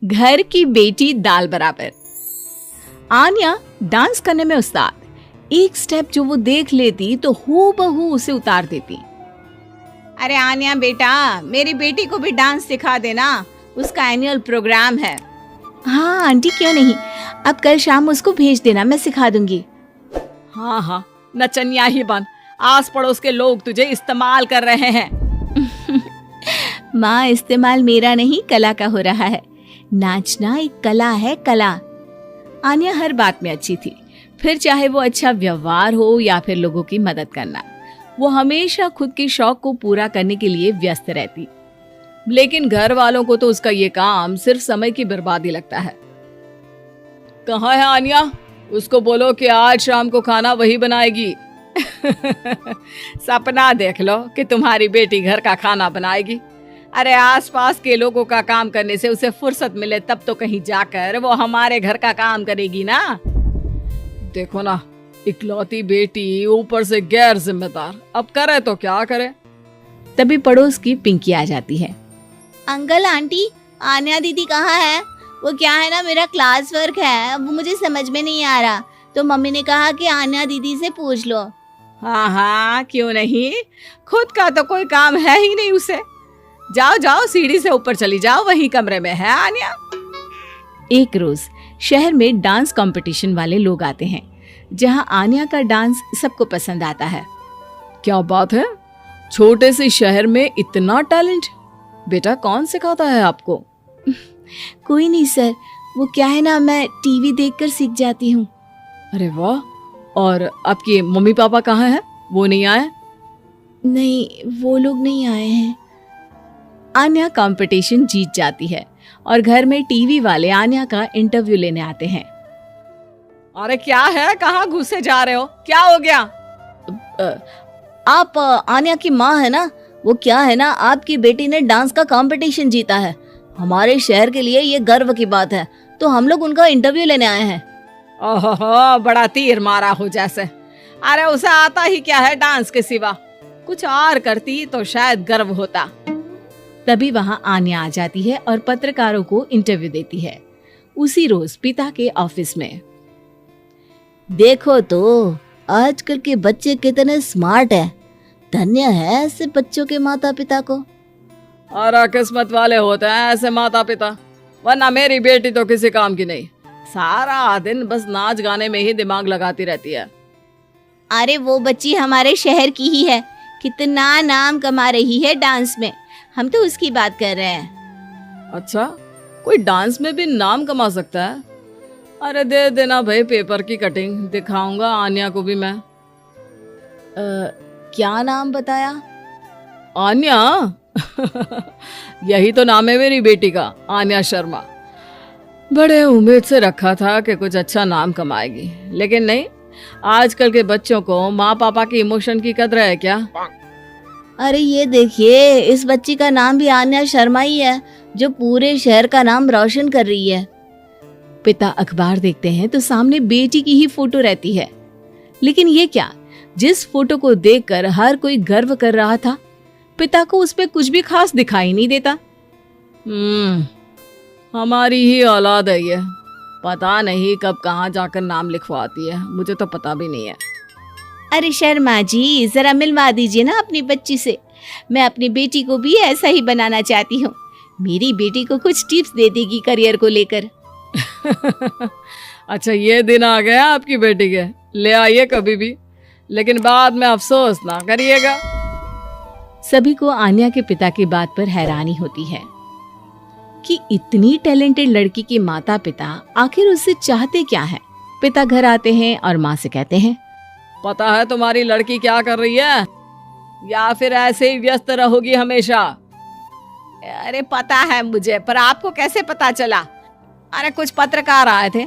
घर की बेटी दाल बराबर। आन्या डांस करने में उस्ताद। एक स्टेप जो वो देख लेती तो हूबहू उसे उतार देती। अरे आन्या बेटा, मेरी बेटी को भी डांस सिखा देना, उसका एनुअल प्रोग्राम है। हाँ आंटी क्यों नहीं, अब कल शाम उसको भेज देना, मैं सिखा दूंगी। हाँ हाँ, नचनिया ही बन, आस पड़ोस के लोग तुझे इस्तेमाल कर रहे हैं। माँ, इस्तेमाल मेरा नहीं कला का हो रहा है। नाचना एक कला है, कला। आन्या हर बात में अच्छी थी, फिर चाहे वो अच्छा व्यवहार हो या फिर लोगों की मदद करना। वो हमेशा खुद के शौक को पूरा करने के लिए व्यस्त रहती, लेकिन घर वालों को तो उसका ये काम सिर्फ समय की बर्बादी लगता है। कहाँ है आन्या? उसको बोलो कि आज शाम को खाना वही बनाएगी। सपना देख लो कि तुम्हारी बेटी घर का खाना बनाएगी। अरे आसपास के लोगों का काम करने से उसे फुर्सत मिले तब तो कहीं जाकर वो हमारे घर का काम करेगी ना। देखो ना, इकलौती बेटी, ऊपर से गैर जिम्मेदार, अब करे तो क्या करे। तभी पड़ोस की पिंकी आ जाती है। अंकल आंटी, आन्या दीदी कहाँ है? वो क्या है ना, मेरा क्लास वर्क है, वो मुझे समझ में नहीं आ रहा, तो मम्मी ने कहा कि आन्या दीदी से पूछ लो। हाँ हाँ, क्यों नहीं, खुद का तो कोई काम है ही नहीं उसे। जाओ जाओ, सीढ़ी से ऊपर चली जाओ, वही कमरे में है आन्या। एक रोज शहर में डांस कंपटीशन वाले लोग आते हैं, जहां आन्या का डांस सबको पसंद आता है। क्या बात है, छोटे से शहर में इतना टैलेंट? बेटा कौन सिखाता है आपको? कोई नहीं सर, वो क्या है ना, मैं टीवी देखकर सीख जाती हूँ। अरे वाह, और आपके मम्मी पापा कहाँ हैं? वो नहीं आए? नहीं, वो लोग नहीं आए हैं। आन्या कंपटीशन जीत जाती है और घर में टीवी वाले आन्या का इंटरव्यू लेने आते हैं। अरे क्या है, कहाँ घुसे जा रहे हो, क्या हो गया? आप आन्या की माँ है ना? वो क्या है ना, आपकी बेटी ने डांस का कंपटीशन जीता है, हमारे शहर के लिए ये गर्व की बात है, तो हम लोग उनका इंटरव्यू लेने आए हैं। ओहो, बड़ा तीर मारा हो जैसे। अरे उसे आता ही क्या है डांस के सिवा, कुछ और करती तो शायद गर्व होता। तभी वहां आन्या आ जाती है और पत्रकारों को इंटरव्यू देती है। उसी रोज पिता के ऑफिस में। देखो तो आजकल के बच्चे कितने स्मार्ट हैं, धन्य है ऐसे बच्चों के माता पिता को। और किस्मत वाले होते हैं ऐसे माता पिता, वरना मेरी बेटी तो किसी काम की नहीं, सारा दिन बस नाच गाने में ही दिमाग लगाती रहती है। अरे वो बच्ची हमारे शहर की ही है, कितना नाम कमा रही है डांस में, हम तो उसकी बात कर रहे हैं। अच्छा, कोई डांस में भी नाम कमा सकता है? अरे दे देना भाई पेपर की कटिंग, दिखाऊंगा आन्या को भी मैं। क्या नाम बताया? आन्या? यही तो नाम है मेरी बेटी का, आन्या शर्मा। बड़े उम्मीद से रखा था कि कुछ अच्छा नाम कमाएगी, लेकिन नहीं। आजकल के बच्चों को माँ पापा की इमोशन की कदर है क्या? अरे ये देखिए, इस बच्ची का नाम भी आन्या शर्मा ही है, जो पूरे शहर का नाम रोशन कर रही है। पिता अखबार देखते हैं तो सामने बेटी की ही फोटो रहती है, लेकिन ये क्या, जिस फोटो को देखकर हर कोई गर्व कर रहा था, पिता को उस पे कुछ भी खास दिखाई नहीं देता। हमारी ही औलाद है ये, पता नहीं कब कहाँ जाकर नाम लिखवाती है, मुझे तो पता भी नहीं है। अरे शर्मा जी, जरा मिलवा दीजिए ना अपनी बच्ची से, मैं अपनी बेटी को भी ऐसा ही बनाना चाहती हूँ। मेरी बेटी को कुछ टिप्स दे देगी करियर को लेकर। अच्छा, ये दिन आ गया आपकी बेटी के, ले आइए कभी भी, लेकिन बाद में अफसोस ना करिएगा। सभी को आन्या के पिता की बात पर हैरानी होती है कि इतनी टैलेंटेड लड़की के माता पिता आखिर उससे चाहते क्या हैं। पिता घर आते हैं और माँ से कहते हैं, पता है तुम्हारी लड़की क्या कर रही है, या फिर ऐसे ही व्यस्त रहोगी हमेशा? अरे पता है मुझे, पर आपको कैसे पता चला? अरे कुछ पत्रकार आए थे,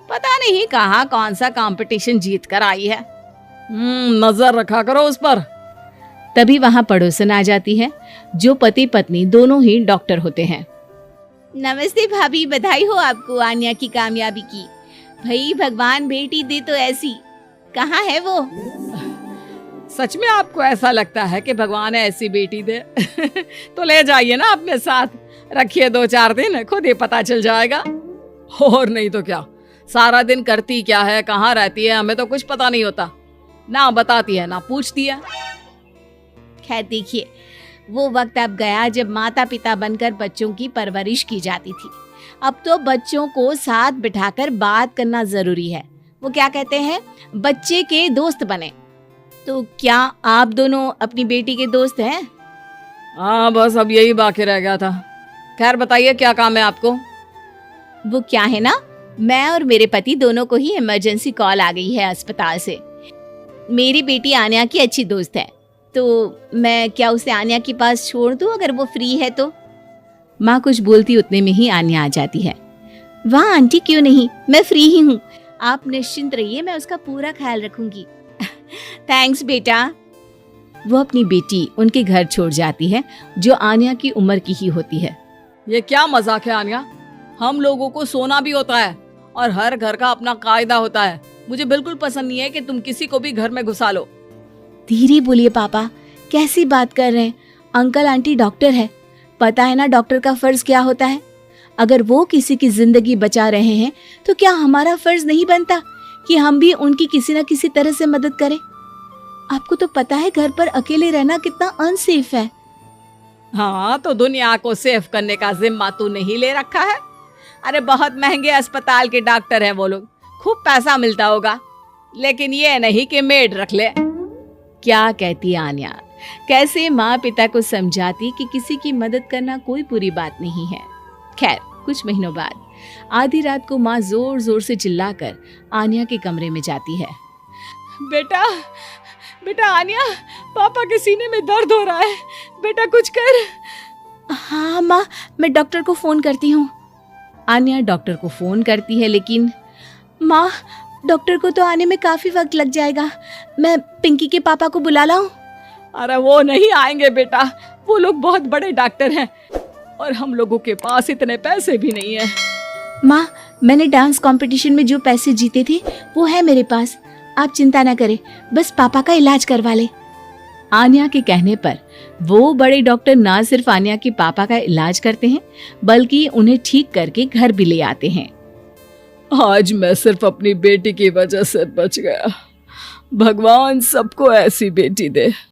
पता नहीं कहाँ कौन सा कंपटीशन जीत कर आई है। नजर रखा करो उस पर। तभी वहाँ पड़ोसन आ जाती है, जो पति पत्नी दोनों ही डॉक्टर होते हैं। नमस्ते भाभी, बधाई हो आपको आन्या की कामयाबी की। भाई भगवान बेटी दे तो ऐसी, कहाँ है वो? सच में आपको ऐसा लगता है कि भगवान ऐसी बेटी दे? तो ले जाइए ना अपने साथ, रखिए 2-4 दिन, खुद ही पता चल जाएगा। और नहीं तो क्या, सारा दिन करती क्या है, कहाँ रहती है, हमें तो कुछ पता नहीं होता। ना बताती है ना पूछती है। खैर देखिए, वो वक्त अब गया जब माता पिता बनकर बच्चों की परवरिश की जाती थी। अब तो बच्चों को साथ बिठाकर बात करना जरूरी है। वो क्या कहते हैं, बच्चे के दोस्त बने। तो क्या आप दोनों अपनी बेटी के दोस्त हैं? हाँ, बस अब यही बाकी रह गया था। खैर बताइए, क्या काम है आपको? वो क्या है ना, मैं और मेरे पति दोनों को ही इमरजेंसी कॉल आ गई है अस्पताल से। मेरी बेटी आन्या की अच्छी दोस्त है, तो मैं क्या उसे आन्या के पास छोड़ दूं अगर वो फ्री है तो? माँ कुछ बोलती उतने में ही आन्या आ जाती है। वाह आंटी, क्यों नहीं, मैं फ्री ही हूँ। आप निश्चिंत रहिए, मैं उसका पूरा ख्याल रखूंगी। थैंक्स बेटा। वो अपनी बेटी उनके घर छोड़ जाती है, जो आन्या की उम्र की ही होती है। ये क्या मजाक है आन्या? हम लोगों को सोना भी होता है और हर घर का अपना कायदा होता है। मुझे बिल्कुल पसंद नहीं है कि तुम किसी को भी घर में घुसा लो। धीरे बोलिए पापा, कैसी बात कर रहे हैं? अंकल आंटी डॉक्टर है, पता है ना डॉक्टर का फर्ज क्या होता है। अगर वो किसी की जिंदगी बचा रहे हैं तो क्या हमारा फर्ज नहीं बनता कि हम भी उनकी किसी न किसी तरह से मदद करें? आपको तो पता है घर पर अकेले रहना कितना अनसेफ है। हाँ, तो दुनिया को सेफ करने का जिम्मा तू नहीं ले रखा है? अरे बहुत महंगे अस्पताल के डॉक्टर हैं वो लोग, खूब पैसा मिलता होगा, लेकिन ये नहीं कि मेड रख ले। क्या कहती आन्या, कैसे माँ पिता को समझाती कि किसी की मदद करना कोई बुरी बात नहीं है। खैर कुछ महीनों बाद आधी रात को माँ जोर जोर से चिल्लाकर आन्या के कमरे में जाती है। बेटा बेटा आन्या, पापा के सीने में दर्द हो रहा है, बेटा कुछ कर। हाँ माँ, मैं डॉक्टर को फोन करती हूँ। आन्या डॉक्टर को फोन करती है, लेकिन माँ डॉक्टर को तो आने में काफी वक्त लग जाएगा, मैं पिंकी के पापा को बुला लाऊं? अरे वो नहीं आएंगे बेटा, वो लोग बहुत बड़े डॉक्टर हैं और हम लोगों के पास इतने पैसे भी नहीं है। माँ, मैंने डांस कंपटीशन में जो पैसे जीते थे वो है मेरे पास, आप चिंता ना करें, बस पापा का इलाज करवा ले। आन्या के कहने पर वो बड़े डॉक्टर ना सिर्फ आन्या के पापा का इलाज करते हैं, बल्कि उन्हें ठीक करके घर भी ले आते हैं। आज मैं सिर्फ अपनी बेटी की वजह से बच गया। भगवान सबको ऐसी बेटी दे।